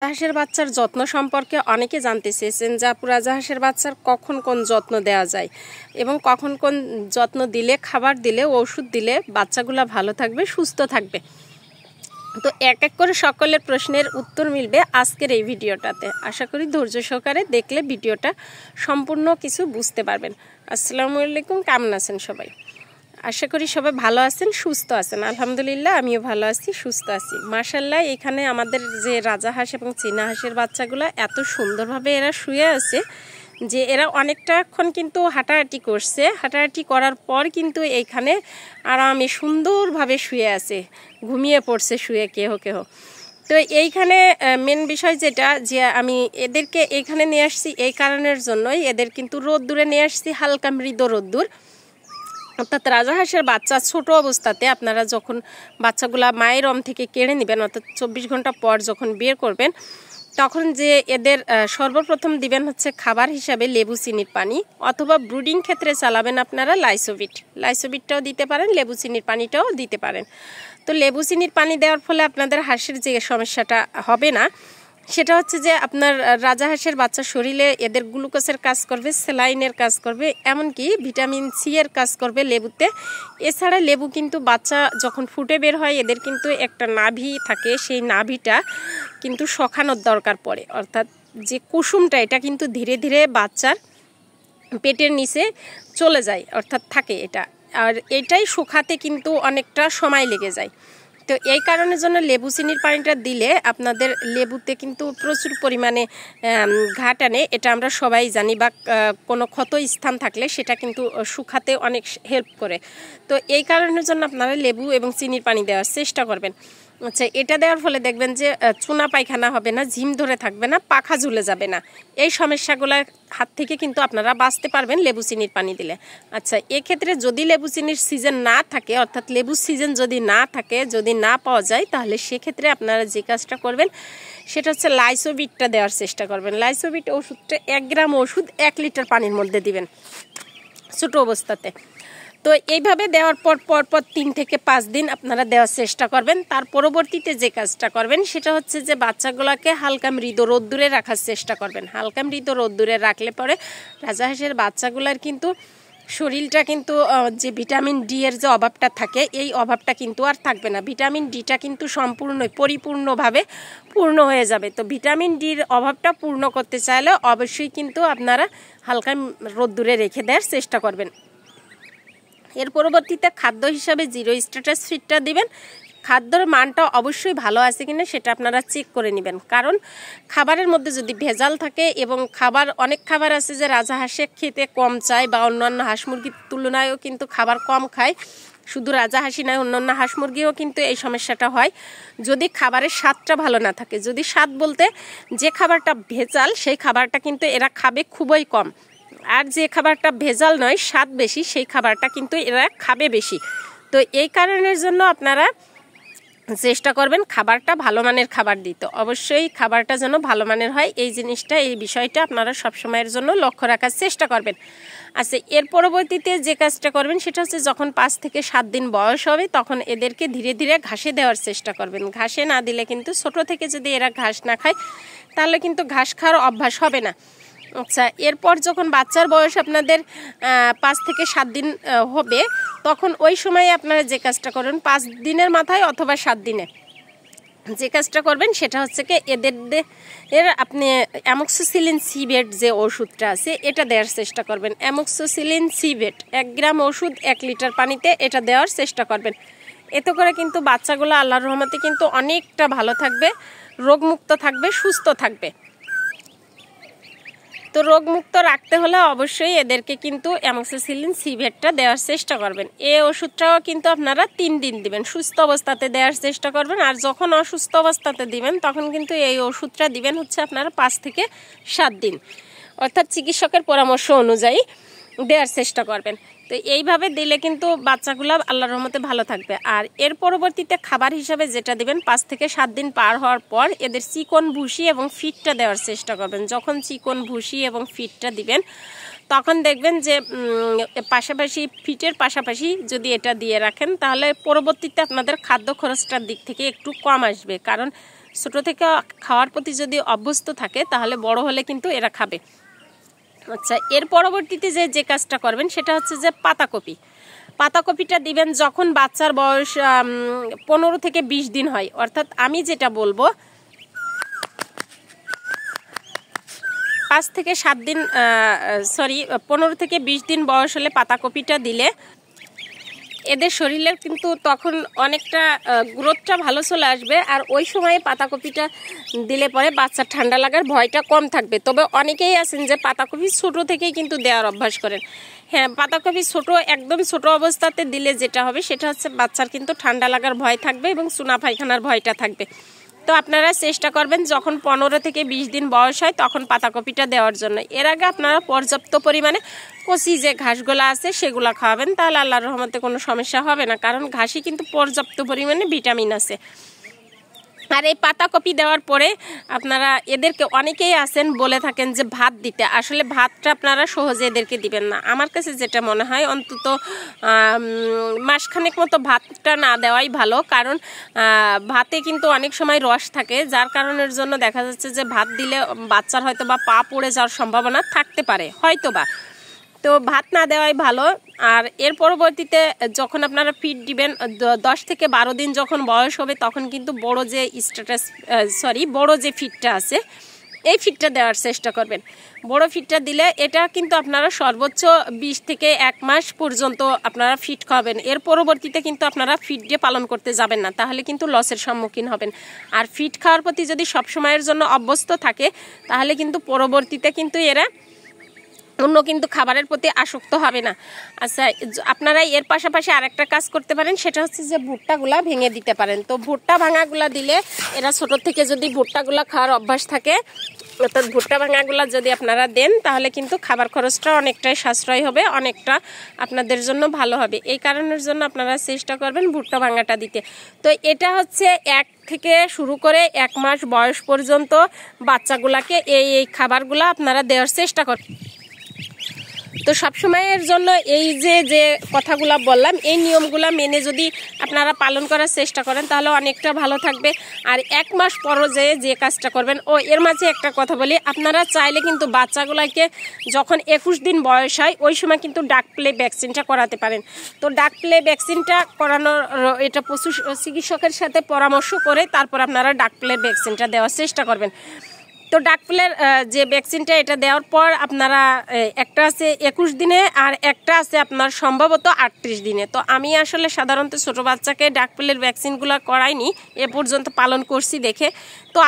হাঁসের বাচ্চার যত্ন সম্পর্কে অনেকে জানতে চেয়েছেন যে আপু রাজাহাঁসের বাচ্চার কখন কোন যত্ন দেওয়া যায় এবং কখন কোন যত্ন দিলে, খাবার দিলে, ওষুধ দিলে বাচ্চাগুলো ভালো থাকবে, সুস্থ থাকবে। তো এক এক করে সকলের প্রশ্নের উত্তর মিলবে আজকের এই ভিডিওটাতে। আশা করি ধৈর্য সহকারে দেখলে ভিডিওটা সম্পূর্ণ কিছু বুঝতে পারবেন। আসসালামু আলাইকুম, কেমন আছেন সবাই? আশা করি সবাই ভালো আছেন, সুস্থ আছেন। আলহামদুলিল্লাহ আমিও ভালো আছি, সুস্থ আছি মাশাআল্লাহ। এখানে আমাদের যে রাজাহাঁস এবং চীনা হাঁসের বাচ্চাগুলো এত সুন্দরভাবে এরা শুয়ে আছে যে এরা অনেকটাক্ষণ কিন্তু হাঁটাহাঁটি করছে। হাঁটাহাঁটি করার পর কিন্তু এইখানে আরামে সুন্দরভাবে শুয়ে আছে, ঘুমিয়ে পড়ছে শুয়ে কেহ কেহ। তো এইখানে মেন বিষয় যেটা, যে আমি এদেরকে এইখানে নিয়ে আসছি এই কারণের জন্যই, এদের কিন্তু রোদ্দুরে নিয়ে আসছি, হালকা মৃদু রোদ্দুর। অর্থাৎ রাজাহাঁসের বাচ্চা ছোট অবস্থাতে আপনারা যখন বাচ্চাগুলা মায়ের রম থেকে কেড়ে নেবেন, অর্থাৎ 24 ঘন্টা পর যখন বের করবেন, তখন যে এদের সর্বপ্রথম দিবেন হচ্ছে খাবার হিসাবে লেবু চিনির পানি, অথবা ব্রুডিং ক্ষেত্রে চালাবেন আপনারা লাইসোবিটটাও দিতে পারেন, লেবু চিনির পানিটাও দিতে পারেন। তো লেবু চিনির পানি দেওয়ার ফলে আপনাদের হাঁসের যে সমস্যাটা হবে না, সেটা হচ্ছে যে আপনার রাজাহাঁসের বাচ্চার শরীরে এদের গ্লুকোজের কাজ করবে, স্যালাইনের কাজ করবে, এমনকি ভিটামিন সি এর কাজ করবে লেবুতে। এছাড়া লেবু কিন্তু বাচ্চা যখন ফুটে বের হয় এদের কিন্তু একটা নাভি থাকে, সেই নাভিটা কিন্তু শখানোর দরকার পড়ে। অর্থাৎ যে কুসুমটা, এটা কিন্তু ধীরে ধীরে বাচ্চার পেটের নিচে চলে যায়, অর্থাৎ থাকে এটা, আর এটাই শুকাতে কিন্তু অনেকটা সময় লেগে যায়। তো এই কারণের জন্য লেবু চিনির পানিটা দিলে আপনাদের লেবুতে কিন্তু প্রচুর পরিমাণে ঘা টানে, এটা আমরা সবাই জানি, বা কোনো ক্ষত স্থান থাকলে সেটা কিন্তু শুকাতে অনেক হেল্প করে। তো এই কারণের জন্য আপনারা লেবু এবং চিনির পানি দেওয়ার চেষ্টা করবেন। আচ্ছা, এটা দেওয়ার ফলে দেখবেন যে চুনা পায়খানা হবে না, ঝিম ধরে থাকবে না, পাখা ঝুলে যাবে না। এই সমস্যাগুলোর হাত থেকে কিন্তু আপনারা বাঁচতে পারবেন লেবু চিনির পানি দিলে। আচ্ছা, এক্ষেত্রে যদি লেবু চিনির সিজন না থাকে, অর্থাৎ লেবু সিজন যদি না থাকে, যদি না পাওয়া যায়, তাহলে সেক্ষেত্রে আপনারা যে কাজটা করবেন সেটা হচ্ছে লাইসোবিটটা দেওয়ার চেষ্টা করবেন। লাইসোবিট ওষুধটা 1 গ্রাম ওষুধ 1 লিটার পানির মধ্যে দিবেন ছোট অবস্থাতে। তো এইভাবে দেওয়ার পর 3 থেকে 5 দিন আপনারা দেওয়ার চেষ্টা করবেন। তার পরবর্তীতে যে কাজটা করবেন সেটা হচ্ছে যে বাচ্চাগুলোকে হালকা মৃদু রোদ্দুরে রাখার চেষ্টা করবেন। হালকা মৃদু রোদ্দুরে রাখলে পরে রাজাহাঁসের বাচ্চাগুলোর কিন্তু শরীরটা কিন্তু যে ভিটামিন ডি এর যে অভাবটা থাকে, এই অভাবটা কিন্তু আর থাকবে না। ভিটামিন ডিটা কিন্তু পরিপূর্ণভাবে পূর্ণ হয়ে যাবে। তো ভিটামিন ডির অভাবটা পূর্ণ করতে চাইলে অবশ্যই কিন্তু আপনারা হালকা রোদ্দুরে রেখে দেওয়ার চেষ্টা করবেন। এর পরবর্তীতে খাদ্য হিসাবে জিরো স্ট্যাটাস ফিডটা দিবেন। খাদ্যর মানটা অবশ্যই ভালো আছে কিনা সেটা আপনারা চেক করে নেবেন, কারণ খাবারের মধ্যে যদি ভেজাল থাকে, এবং অনেক খাবার আছে যে রাজাহাঁসে খেতে কম চায়, বা অন্যান্য হাঁস মুরগির তুলনায়ও কিন্তু খাবার কম খায়। শুধু রাজাহাঁসি নয়, অন্যান্য হাঁস মুরগিও কিন্তু এই সমস্যাটা হয় যদি খাবারের স্বাদটা ভালো না থাকে। যদি স্বাদ বলতে যে খাবারটা ভেজাল, সেই খাবারটা কিন্তু এরা খাবে খুবই কম, আর যে খাবারটা ভেজাল নয়, স্বাদ বেশি, সেই খাবারটা কিন্তু এরা খাবে বেশি। তো এই কারণের জন্য আপনারা চেষ্টা করবেন খাবারটা ভালো মানের খাবার দিতে। অবশ্যই খাবারটা যেন ভালো মানের হয়, এই বিষয়টা আপনারা সবসময়ের জন্য লক্ষ্য রাখার চেষ্টা করবেন। আচ্ছা, এর পরবর্তীতে যে কাজটা করবেন সেটা হচ্ছে যখন 5 থেকে 7 দিন বয়স হবে, তখন এদেরকে ধীরে ধীরে ঘাসে দেওয়ার চেষ্টা করবেন। ঘাসে না দিলে কিন্তু ছোট থেকে যদি এরা ঘাস না খায়, তাহলে কিন্তু ঘাস খাওয়ার অভ্যাস হবে না। আচ্ছা, এরপর যখন বাচ্চার বয়স আপনাদের 5 থেকে 7 দিন হবে, তখন ওই সময়ে আপনারা যে কাজটা করবেন, 5 দিনের মাথায় অথবা 7 দিনে যে কাজটা করবেন সেটা হচ্ছে কি, আপনি অ্যামোক্সিসিলিন সিভেট যে ওষুধটা আছে, এটা দেওয়ার চেষ্টা করবেন। অ্যামোক্সিসিলিন সিভেট 1 গ্রাম ওষুধ 1 লিটার পানিতে, এটা দেওয়ার চেষ্টা করবেন। এতে করে কিন্তু বাচ্চাগুলো আল্লাহর রহমতে কিন্তু অনেকটা ভালো থাকবে, রোগমুক্ত থাকবে, সুস্থ থাকবে। তো রোগমুক্ত রাখতে হলে অবশ্যই এদেরকে কিন্তু অ্যামোক্সিসিলিন সিভেটটা দেওয়ার চেষ্টা করবেন। এই ওষুধটাও কিন্তু আপনারা 3 দিন দিবেন, সুস্থ অবস্থাতে দেওয়ার চেষ্টা করবেন। আর যখন অসুস্থ অবস্থাতে দিবেন, তখন কিন্তু এই ওষুধটা দিবেন হচ্ছে আপনারা 5 থেকে 7 দিন, অর্থাৎ চিকিৎসকের পরামর্শ অনুযায়ী দেওয়ার চেষ্টা করবেন। তো এইভাবে দিলে কিন্তু বাচ্চাগুলো আল্লাহর রহমতে ভালো থাকবে। আর এর পরবর্তীতে খাবার হিসাবে যেটা দিবেন, 5 থেকে 7 দিন পার হওয়ার পর এদের চিকন ভুসি এবং ফিডটা দেওয়ার চেষ্টা করবেন। যখন চিকন ভুসি এবং ফিডটা দিবেন, তখন দেখবেন যে পাশাপাশি ফিটের পাশাপাশি যদি এটা দিয়ে রাখেন, তাহলে পরবর্তীতে আপনাদের খাদ্য খরচটার দিক থেকে একটু কম আসবে। কারণ ছোট থেকে খাওয়ার প্রতি যদি অভ্যস্ত থাকে তাহলে বড় হলে কিন্তু এরা খাবে। আচ্ছা, এর পরবর্তীতে যে কাজটা করবেন সেটা হচ্ছে যে পাতাকপি। পাতাকপিটা দিবেন যখন বাচ্চার বয়স 15 থেকে 20 দিন হয়, অর্থাৎ আমি যেটা বলবো 5 থেকে 7 দিন 15 থেকে 20 দিন বয়স হলে পাতাকপিটা দিলে এদের শরীরের কিন্তু তখন অনেকটা গ্রোথটা ভালো চলে আসবে। আর ওই সময়ে পাতাকপিটা দিলে পরে বাচ্চার ঠান্ডা লাগার ভয়টা কম থাকবে। তবে অনেকেই আছেন যে পাতাকপি ছোট থেকেই কিন্তু দেওয়ার অভ্যাস করেন। হ্যাঁ, পাতাকপি একদম ছোট অবস্থাতে দিলে যেটা হবে সেটা হচ্ছে বাচ্চার কিন্তু ঠান্ডা লাগার ভয় থাকবে এবং চুনা পায়খানার ভয়টা থাকবে। তো আপনারা চেষ্টা করবেন যখন 15 থেকে 20 দিন বয়স হয় তখন পাতাকপিটা দেওয়ার জন্য। এর আগে আপনারা পর্যাপ্ত পরিমাণে কচি যে ঘাসগুলো আছে সেগুলো খাওয়াবেন, তাহলে আল্লাহর রহমতে কোনো সমস্যা হবে না, কারণ ঘাসে কিন্তু পর্যাপ্ত পরিমাণে ভিটামিন আছে। আর এই পাতাকপি দেওয়ার পরে আপনারা এদেরকে অনেকেই আছেন বলে থাকেন যে ভাত দিতে, আসলে ভাতটা আপনারা সহজে এদেরকে দিবেন না। আমার কাছে যেটা মনে হয় অন্তত মাসখানেক মতো ভাতটা না দেওয়াই ভালো, কারণ ভাতে কিন্তু অনেক সময় রস থাকে, যার কারণের জন্য দেখা যাচ্ছে যে ভাত দিলে বাচ্চার হয়তো বা পা পড়ে যাওয়ার সম্ভাবনা থাকতে পারে হয়তো বা। তো ভাত না দেওয়াই ভালো। আর এর পরবর্তীতে যখন আপনারা ফিড দিবেন 10 থেকে 12 দিন যখন বয়স হবে তখন কিন্তু বড় যে ফিডটা আছে এই ফিডটা দেওয়ার চেষ্টা করবেন। বড় ফিডটা দিলে এটা কিন্তু আপনারা সর্বোচ্চ 20 থেকে 1 মাস পর্যন্ত আপনারা ফিড খাবেন। এর পরবর্তীতে কিন্তু আপনারা ফিড দিয়ে পালন করতে যাবেন না, তাহলে কিন্তু লসের সম্মুখীন হবেন। আর ফিড খাওয়ার প্রতি যদি সবসময়ের জন্য অভ্যস্ত থাকে তাহলে কিন্তু পরবর্তীতে কিন্তু এরা অন্য কিন্তু খাবারের প্রতি আসক্ত হবে না। আচ্ছা, আপনারা এর পাশাপাশি আরেকটা কাজ করতে পারেন, সেটা হচ্ছে যে ভুট্টাগুলা ভেঙে দিতে পারেন। তো ভুট্টা ভাঙাগুলা দিলে এরা ছোট থেকে যদি ভুট্টাগুলা খাওয়ার অভ্যাস থাকে, অর্থাৎ ভুট্টা ভাঙাগুলা যদি আপনারা দেন তাহলে কিন্তু খাবার খরচটা অনেকটাই সাশ্রয় হবে, অনেকটা আপনাদের জন্য ভালো হবে। এই কারণের জন্য আপনারা চেষ্টা করবেন ভুট্টা ভাঙাটা দিতে। তো এটা হচ্ছে 1 থেকে শুরু করে 1 মাস বয়স পর্যন্ত বাচ্চাগুলাকে এই খাবারগুলা আপনারা দেওয়ার চেষ্টা করবেন। তো সবসময়ের জন্য এই যে কথাগুলো বললাম এই নিয়মগুলো মেনে যদি আপনারা পালন করার চেষ্টা করেন তাহলে অনেকটা ভালো থাকবে। আর 1 মাস পর যে কাজটা করবেন, এর মাঝে একটা কথা বলি, আপনারা চাইলে কিন্তু বাচ্চাগুলোকে যখন 21 দিন বয়স হয় ওই সময় কিন্তু ডাক প্লে ভ্যাকসিনটা করাতে পারেন। তো ডাক প্লে ভ্যাকসিনটা করানোর এটা পশু চিকিৎসকের সাথে পরামর্শ করে তারপর আপনারা ডাক প্লে ভ্যাকসিনটা দেওয়ার চেষ্টা করবেন। তো ডাক প্লের যে ভ্যাকসিনটা এটা দেওয়ার পর আপনারা একটা আছে 21 দিনে আর একটা আছে আপনার সম্ভবত 38 দিনে। তো আমি আসলে সাধারণত ছোট বাচ্চাকে ডাক প্লের ভ্যাকসিনগুলো করাইনি, এ পর্যন্ত পালন করছি দেখে। তো